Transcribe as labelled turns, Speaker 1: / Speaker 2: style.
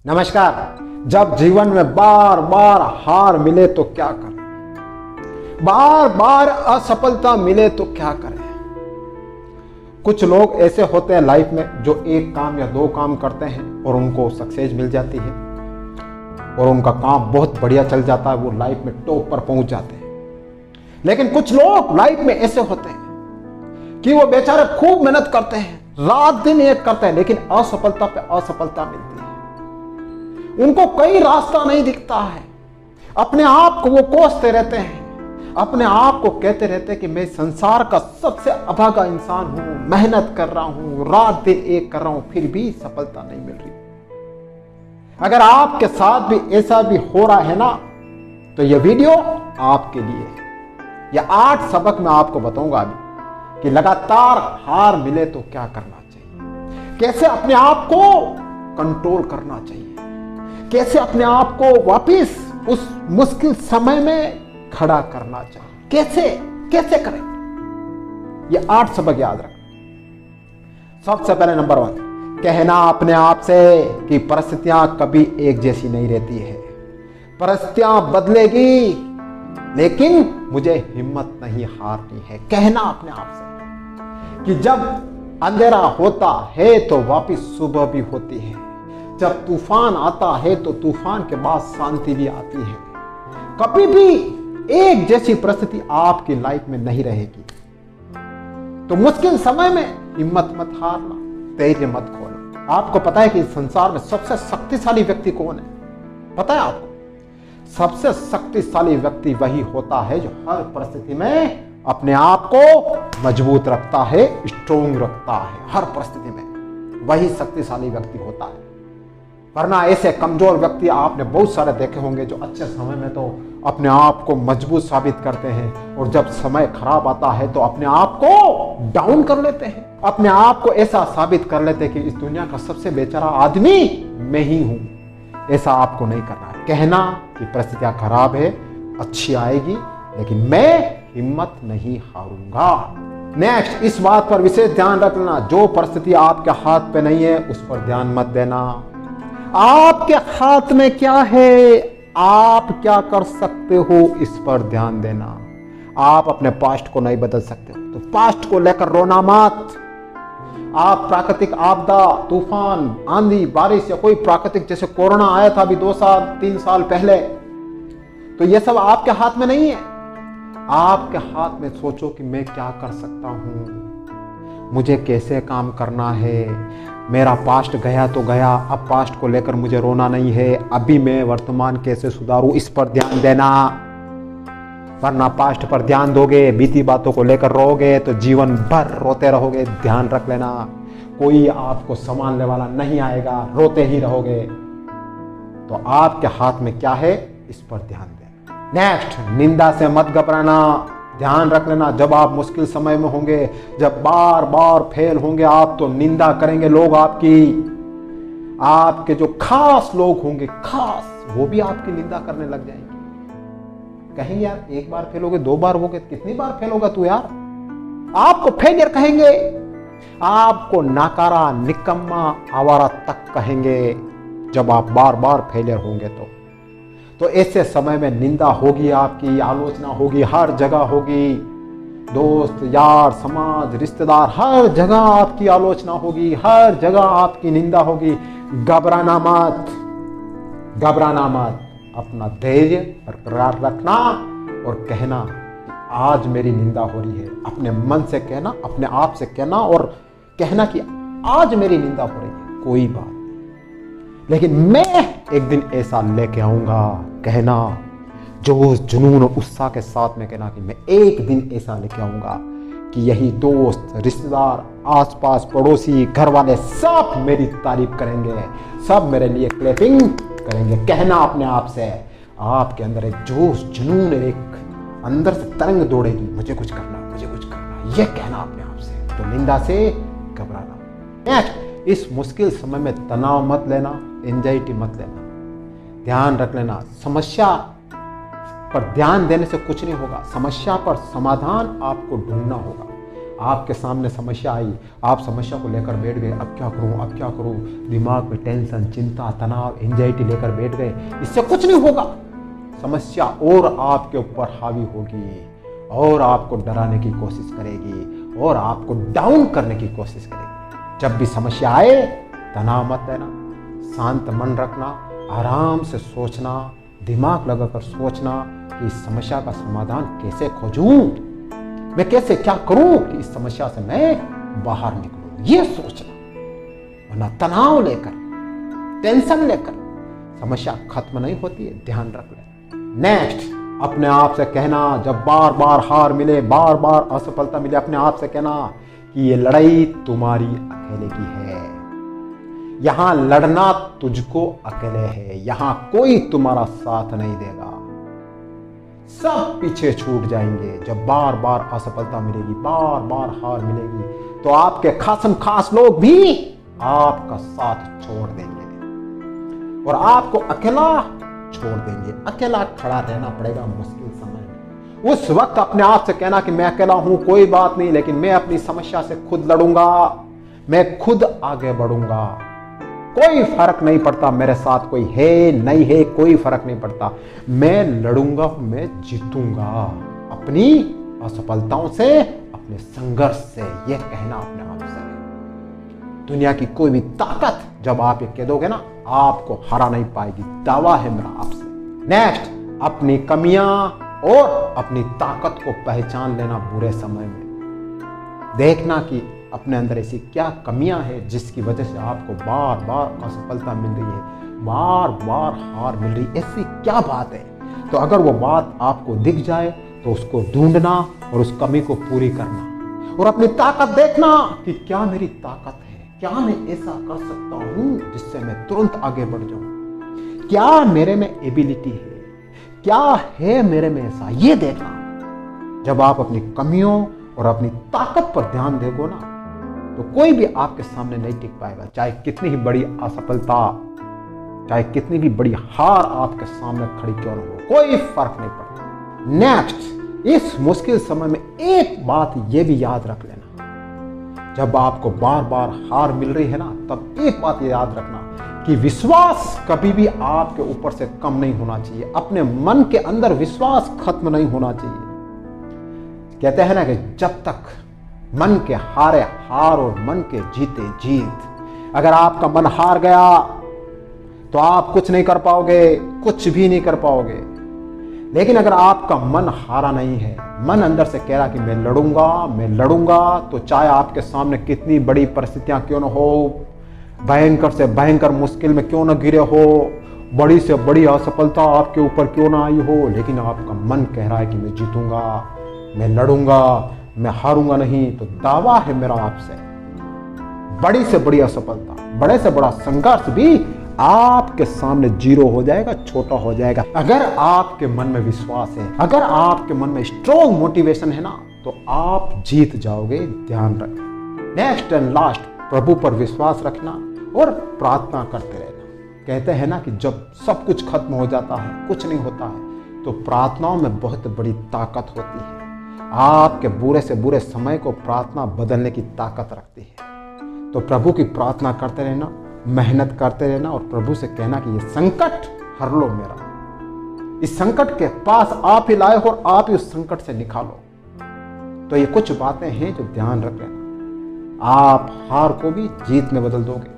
Speaker 1: नमस्कार। जब जीवन में बार बार हार मिले तो क्या करें, बार बार असफलता मिले तो क्या करें। कुछ लोग ऐसे होते हैं लाइफ में जो एक काम या दो काम करते हैं और उनको सक्सेस मिल जाती है और उनका काम बहुत बढ़िया चल जाता है, वो लाइफ में टॉप पर पहुंच जाते हैं। लेकिन कुछ लोग लाइफ में ऐसे होते हैं कि वो बेचारे खूब मेहनत करते हैं, रात दिन एक करते हैं, लेकिन असफलता पे असफलता मिलती है। उनको कई रास्ता नहीं दिखता है, अपने आप को वो कोसते रहते हैं, अपने आप को कहते रहते हैं कि मैं संसार का सबसे अभागा इंसान हूं, मेहनत कर रहा हूं, रात दिन एक कर रहा हूं, फिर भी सफलता नहीं मिल रही। अगर आपके साथ भी ऐसा भी हो रहा है ना, तो यह वीडियो आपके लिए है। यह 8 सबक मैं आपको बताऊंगा अभी कि लगातार हार मिले तो क्या करना चाहिए, कैसे अपने आप को कंट्रोल करना चाहिए, कैसे अपने आप को वापस उस मुश्किल समय में खड़ा करना चाहिए, कैसे करें। ये 8 सबक याद रखना। सबसे पहले नंबर 1, कहना अपने आप से कि परिस्थितियां कभी एक जैसी नहीं रहती है, परिस्थितियां बदलेगी, लेकिन मुझे हिम्मत नहीं हारनी है। कहना अपने आप से कि जब अंधेरा होता है तो वापस सुबह भी होती है, जब तूफान आता है तो तूफान के बाद शांति भी आती है। कभी भी एक जैसी परिस्थिति आपकी लाइफ में नहीं रहेगी। तो मुश्किल समय में हिम्मत मत हारना, धैर्य मत खोना। आपको पता है कि इस संसार में सबसे शक्तिशाली व्यक्ति कौन है? पता है आपको? सबसे शक्तिशाली व्यक्ति वही होता है जो हर परिस्थिति में अपने आप को मजबूत रखता है, स्ट्रोंग रखता है। हर परिस्थिति में वही शक्तिशाली व्यक्ति होता है। वरना ऐसे कमजोर व्यक्ति आपने बहुत सारे देखे होंगे जो अच्छे समय में तो अपने आप को मजबूत साबित करते हैं और जब समय खराब आता है तो अपने आप को डाउन कर लेते हैं, अपने आप को ऐसा साबित कर लेते हैं कि इस दुनिया का सबसे बेचारा आदमी मैं ही हूं। ऐसा आपको नहीं करना है। कहना कि परिस्थितियां खराब है, अच्छी आएगी, लेकिन मैं हिम्मत नहीं हारूंगा। नेक्स्ट, इस बात पर विशेष ध्यान रखना, जो परिस्थिति आपके हाथ पे नहीं है उस पर ध्यान मत देना। आपके हाथ में क्या है, आप क्या कर सकते हो, इस पर ध्यान देना। आप अपने पास्ट को नहीं बदल सकते हो तो पास्ट को लेकर रोना मत। आप प्राकृतिक आपदा, तूफान, आंधी, बारिश या कोई प्राकृतिक जैसे कोरोना आया था अभी 2 साल 3 साल पहले, तो यह सब आपके हाथ में नहीं है। आपके हाथ में सोचो कि मैं क्या कर सकता हूं, मुझे कैसे काम करना है। मेरा पास्ट गया तो गया, अब पास्ट को लेकर मुझे रोना नहीं है, अभी मैं वर्तमान कैसे सुधारूं, इस पर ध्यान देना। वरना पास्ट पर ध्यान दोगे, बीती बातों को लेकर रोगे तो जीवन भर रोते रहोगे। ध्यान रख लेना, कोई आपको संभालने वाला नहीं आएगा, रोते ही रहोगे। तो आपके हाथ में क्या है, इस पर ध्यान देना। नेक्स्ट, निंदा से मत घबराना। ध्यान रख लेना, जब आप मुश्किल समय में होंगे, जब बार बार फेल होंगे आप, तो निंदा करेंगे लोग आपके जो खास लोग होंगे, खास, वो भी आपकी निंदा करने लग जाएंगे। कहेंगे यार एक बार फेल हो गए, 2 बार हो गए, कितनी बार फेल होगा तू यार। आपको फेलियर कहेंगे, आपको नाकारा, निकम्मा, आवारा तक कहेंगे जब आप बार बार फेलियर होंगे। तो ऐसे समय में निंदा होगी, आपकी आलोचना होगी, हर जगह होगी। दोस्त, यार, समाज, रिश्तेदार, हर जगह आपकी आलोचना होगी, हर जगह आपकी निंदा होगी। घबराना मत। अपना धैर्य बरकरार रखना और कहना आज मेरी निंदा हो रही है। अपने मन से कहना, अपने आप से कहना और कहना कि आज मेरी निंदा हो रही है, कोई बात नहीं, लेकिन मैं एक दिन ऐसा लेके आऊंगा। कहना जोश, जुनून और उत्साह के साथ में कहना कि मैं एक दिन ऐसा लेके आऊंगा कि यही दोस्त, रिश्तेदार, आसपास, पड़ोसी, घर वाले सब मेरी तारीफ करेंगे, सब मेरे लिए क्लैपिंग करेंगे। कहना अपने आप से, आपके अंदर एक जोश, जुनून, एक अंदर से तरंग दौड़ेगी, मुझे कुछ करना, यह कहना अपने आप से। तो निंदा से घबराना। नेक्स्ट, इस मुश्किल समय में तनाव मत लेना, एंजाइटी मत लेना। ध्यान रख लेना, समस्या पर ध्यान देने से कुछ नहीं होगा, समस्या पर समाधान आपको ढूंढना होगा। आपके सामने समस्या आई, आप समस्या को लेकर बैठ गए, अब क्या करूं, अब क्या करूं, दिमाग में टेंशन, चिंता, तनाव, एंजाइटी लेकर बैठ गए, इससे कुछ नहीं होगा। समस्या और आपके ऊपर हावी होगी और आपको डराने की कोशिश करेगी और आपको डाउन करने की कोशिश करेगी। जब भी समस्या आए तनाव मत लेना, शांत मन रखना, आराम से सोचना, दिमाग लगाकर सोचना कि इस समस्या का समाधान कैसे खोजूं, मैं कैसे क्या करूं कि इस समस्या से मैं बाहर निकलूं, ये सोचना। वरना तनाव लेकर, टेंशन लेकर समस्या खत्म नहीं होती है, ध्यान रख लेना। नेक्स्ट, अपने आप से कहना, जब बार बार हार मिले, बार बार असफलता मिले, अपने आप से कहना कि ये लड़ाई तुम्हारी अकेले की है। यहां लड़ना तुझको अकेले है, यहां कोई तुम्हारा साथ नहीं देगा, सब पीछे छूट जाएंगे। जब बार बार असफलता मिलेगी, बार बार हार मिलेगी, तो आपके खासम खास लोग भी आपका साथ छोड़ देंगे और आपको अकेला छोड़ देंगे। अकेला खड़ा रहना पड़ेगा मुश्किल समय में। उस वक्त अपने आप से कहना कि मैं अकेला हूं, कोई बात नहीं, लेकिन मैं अपनी समस्या से खुद लड़ूंगा, मैं खुद आगे बढ़ूंगा। कोई फर्क नहीं पड़ता मेरे साथ कोई है नहीं है, कोई फर्क नहीं पड़ता, मैं लड़ूंगा, मैं जीतूंगा अपनी असफलताओं से, अपने संघर्ष से। यह कहना अपने आप से। दुनिया की कोई भी ताकत जब आप ये कह दोगे ना, आपको हरा नहीं पाएगी, दावा है मेरा आपसे। नेक्स्ट, अपनी कमियां और अपनी ताकत को पहचान लेना। बुरे समय में देखना कि अपने अंदर ऐसी क्या कमियां हैं जिसकी वजह से आपको बार बार असफलता मिल रही है, बार बार हार मिल रही है, ऐसी क्या बात है। तो अगर वो बात आपको दिख जाए तो उसको ढूंढना और उस कमी को पूरी करना और अपनी ताकत देखना कि क्या मेरी ताकत है, क्या मैं ऐसा कर सकता हूं जिससे मैं तुरंत आगे बढ़ जाऊं, क्या मेरे में एबिलिटी है, क्या है मेरे में ऐसा, ये देखना। जब आप अपनी कमियों और अपनी ताकत पर ध्यान दोगे ना, तो कोई भी आपके सामने नहीं टिक पाएगा। चाहे कितनी ही बड़ी असफलता, चाहे कितनी भी बड़ी हार आपके सामने खड़ी क्यों न हो, कोई फर्क नहीं पड़ता। नेक्स्ट, इस मुश्किल समय में एक बात ये भी याद रख लेना, जब आपको बार बार हार मिल रही है ना, तब एक बात ये याद रखना कि विश्वास कभी भी आपके ऊपर से कम नहीं होना चाहिए। अपने मन के अंदर विश्वास खत्म नहीं होना चाहिए। कहते हैं ना कि जब तक मन के हारे हार और मन के जीते जीत। अगर आपका मन हार गया तो आप कुछ नहीं कर पाओगे, कुछ भी नहीं कर पाओगे। लेकिन अगर आपका मन हारा नहीं है, मन अंदर से कह रहा कि मैं लड़ूंगा, मैं लड़ूंगा, तो चाहे आपके सामने कितनी बड़ी परिस्थितियां क्यों न हो, भयंकर से भयंकर मुश्किल में क्यों न गिरे हो, बड़ी से बड़ी असफलता आपके ऊपर क्यों ना आई हो, लेकिन आपका मन कह रहा है कि मैं जीतूंगा, मैं लड़ूंगा, मैं हारूंगा नहीं, तो दावा है मेरा आपसे, बड़ी से बड़ी असफलता, बड़े से बड़ा संघर्ष भी आपके सामने जीरो हो जाएगा, छोटा हो जाएगा। अगर आपके मन में विश्वास है, अगर आपके मन में स्ट्रॉन्ग मोटिवेशन है ना, तो आप जीत जाओगे। ध्यान रखें। नेक्स्ट एंड लास्ट, प्रभु पर विश्वास रखना और प्रार्थना करते रहना। कहते हैं ना कि जब सब कुछ खत्म हो जाता है, कुछ नहीं होता है, तो प्रार्थनाओं में बहुत बड़ी ताकत होती है। आपके बुरे से बुरे समय को प्रार्थना बदलने की ताकत रखती है। तो प्रभु की प्रार्थना करते रहना, मेहनत करते रहना और प्रभु से कहना कि ये संकट हर लो मेरा, इस संकट के पास आप ही लाए हो और आप ही उस संकट से निकालो। तो ये कुछ बातें हैं जो ध्यान रख लेना, आप हार को भी जीत में बदल दोगे।